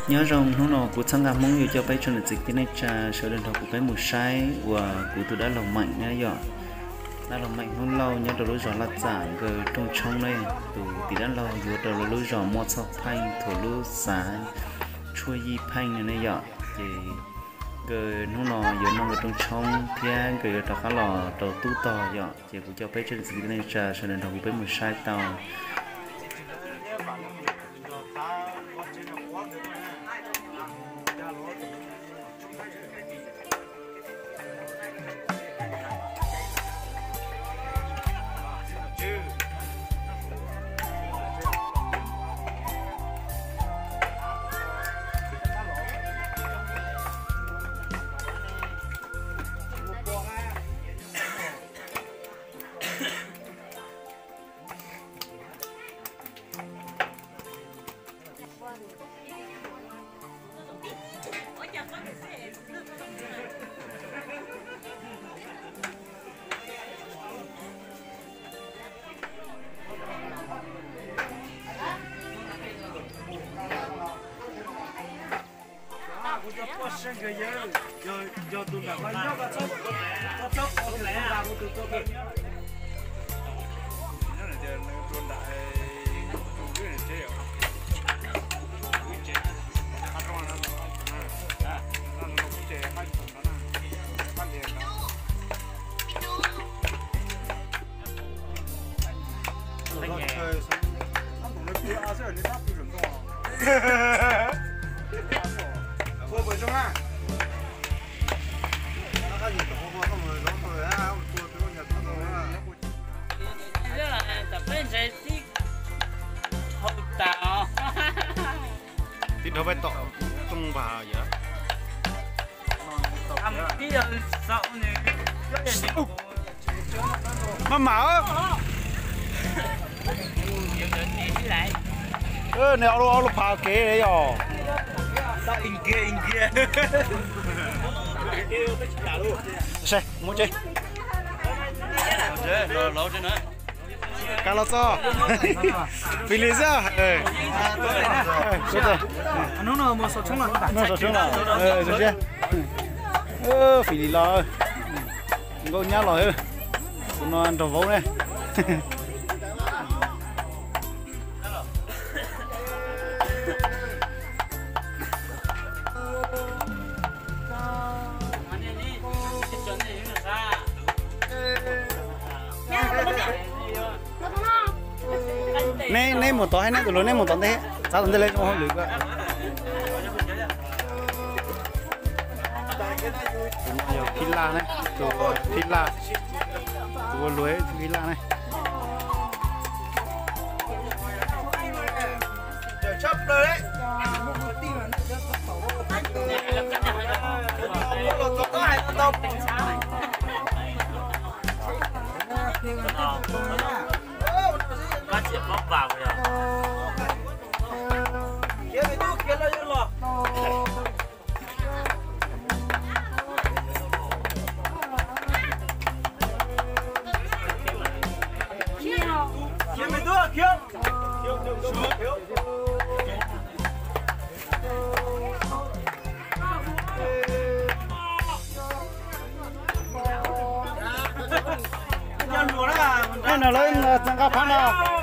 nhớ rằng nó nó của sang ngam mong yêu cho bé cho nên dịch cái này trà sửa điện thoại của bé một sai và của tôi đã lòng mạnh nha dọ đã lòng mạnh không lâu nhớ đầu lối gió lạt giả rồi trong đây từ tí đã lâu vừa đầu lối gió mua sau phanh thổi lối xá chua gì phanh này dọ thì rồi nó giờ nó trong phía rồi tao khá là đầu tu to dọ thì của cho bé cho nên dịch cái này trà sửa điện thoại của bé một sai tàu giờ tụi nó phải nhóc chốc có lẽ là một tụi tôi kì nó là giờ nó trôn đại trôn cái này chơi nó phải tỏ tung vào vậy mà mở này alo phá kế đấy rồi sao in kia xe mua chơi lâu chơi nữa cá lóc to phi lý ra rồi nó một số chúng là rồi chưa phi lý lo có nhá rồi nó ăn trâu vấu này này một tỏi này tụi này một tỏi thế sao tụi lên không được cơ nhiều pila này tụi pila tụi lưới pila này chấp rồi đấy bắt chẹt bóc vào rồi kia cái nước kia là gì lọ kia mấy đứa kia nên là lên tăng cao phán nào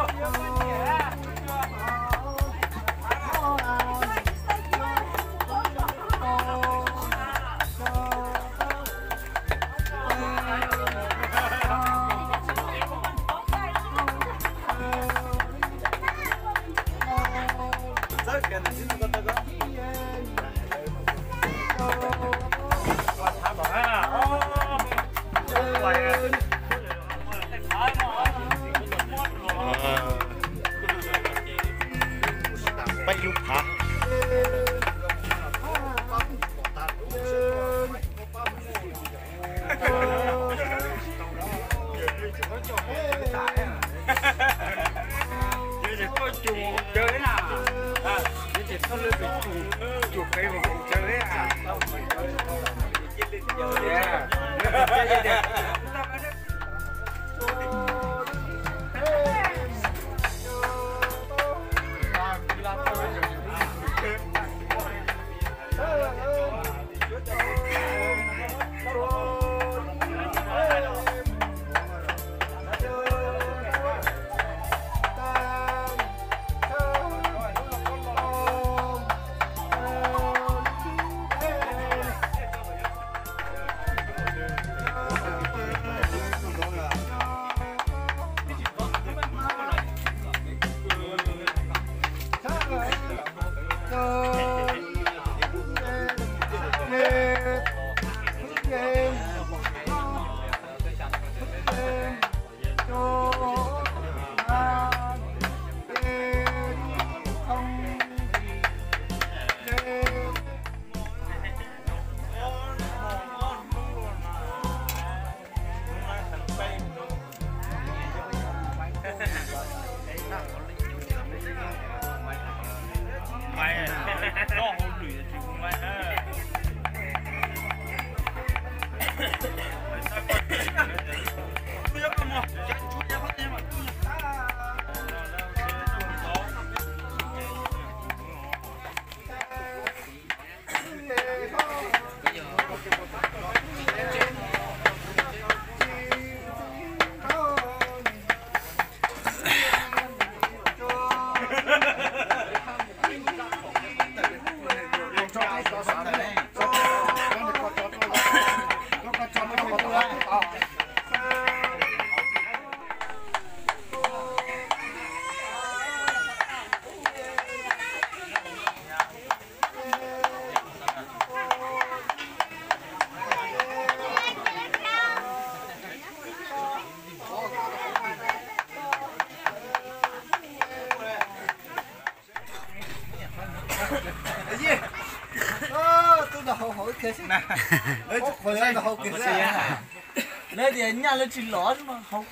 Nơi thì nhà lên chỉ lót mà không.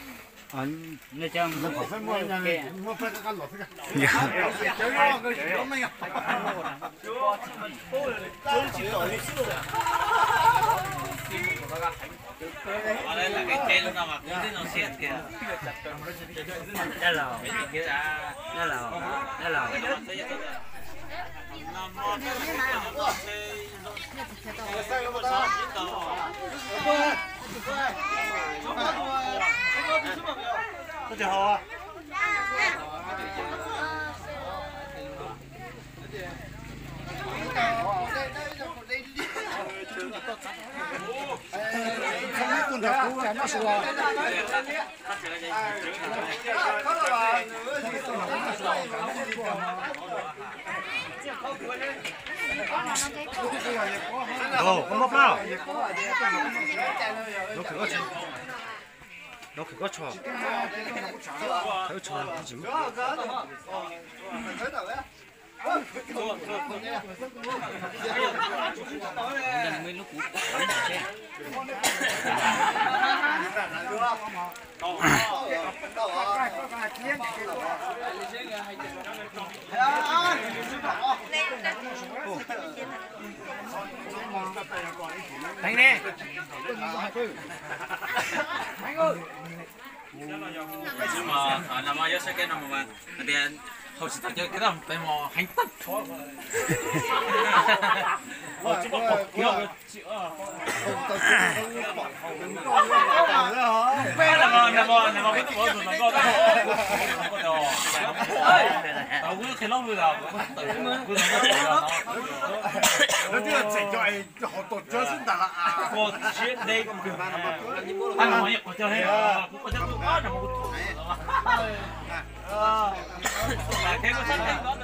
anh nơi trong nó có phải mua nhà này mua phải cái lót cái Đây là cái trên nó mà cái nó xiết kìa. Đây là có thể hò con thằng cũ nó sủa không bóc nào nó 그거 쳐. 그거 쳐. 그지? Đánh đi. Nhưng mà nằm ở dưới cái nằm mà thì hồi sự cho cái đó phải mò hành tất thôi. Chỉ có bọc kia rồi. Nằm cái đó rồi nó có đó. Tao cũng cái lông rồi nào. nó chỉ là chỉ cho họ tổ chức xin đặt là một chiếc đây cũng được. Anh nói nhập cho hết. Cũng có cho có là một thế có chắc đó nữa.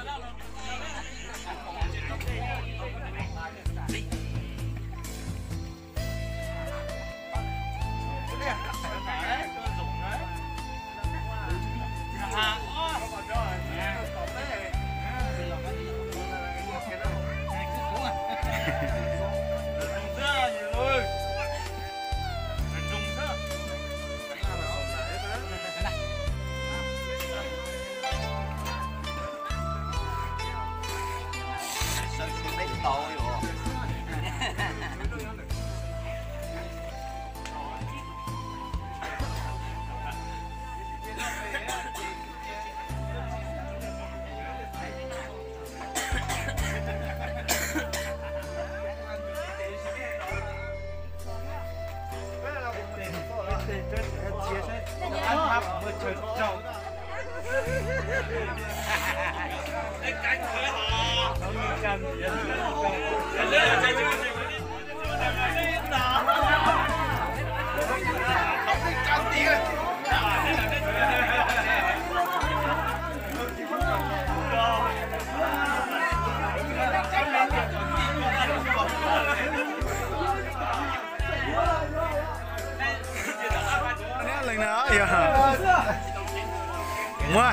mua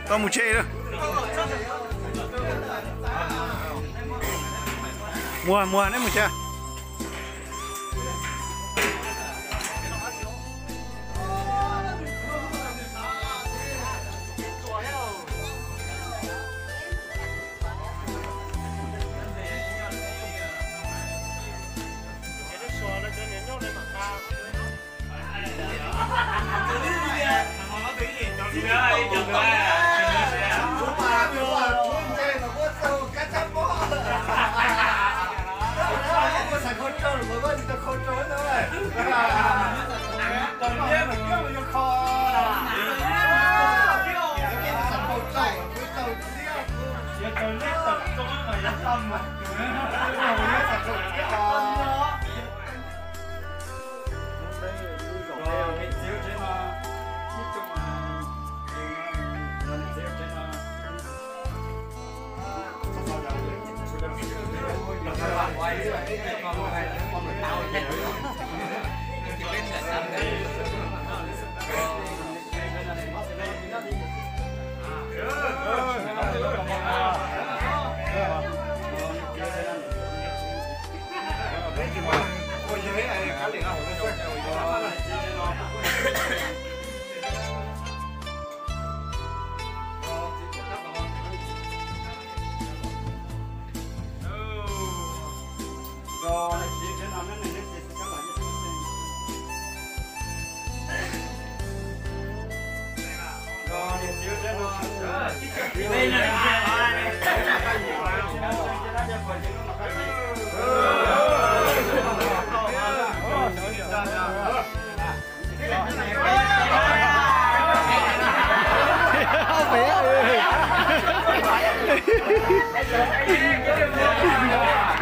có một chê nữa mua đấy một chê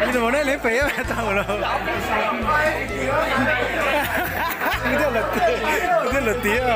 你怎么那连肥啊走了？你这老爹，你这老爹啊！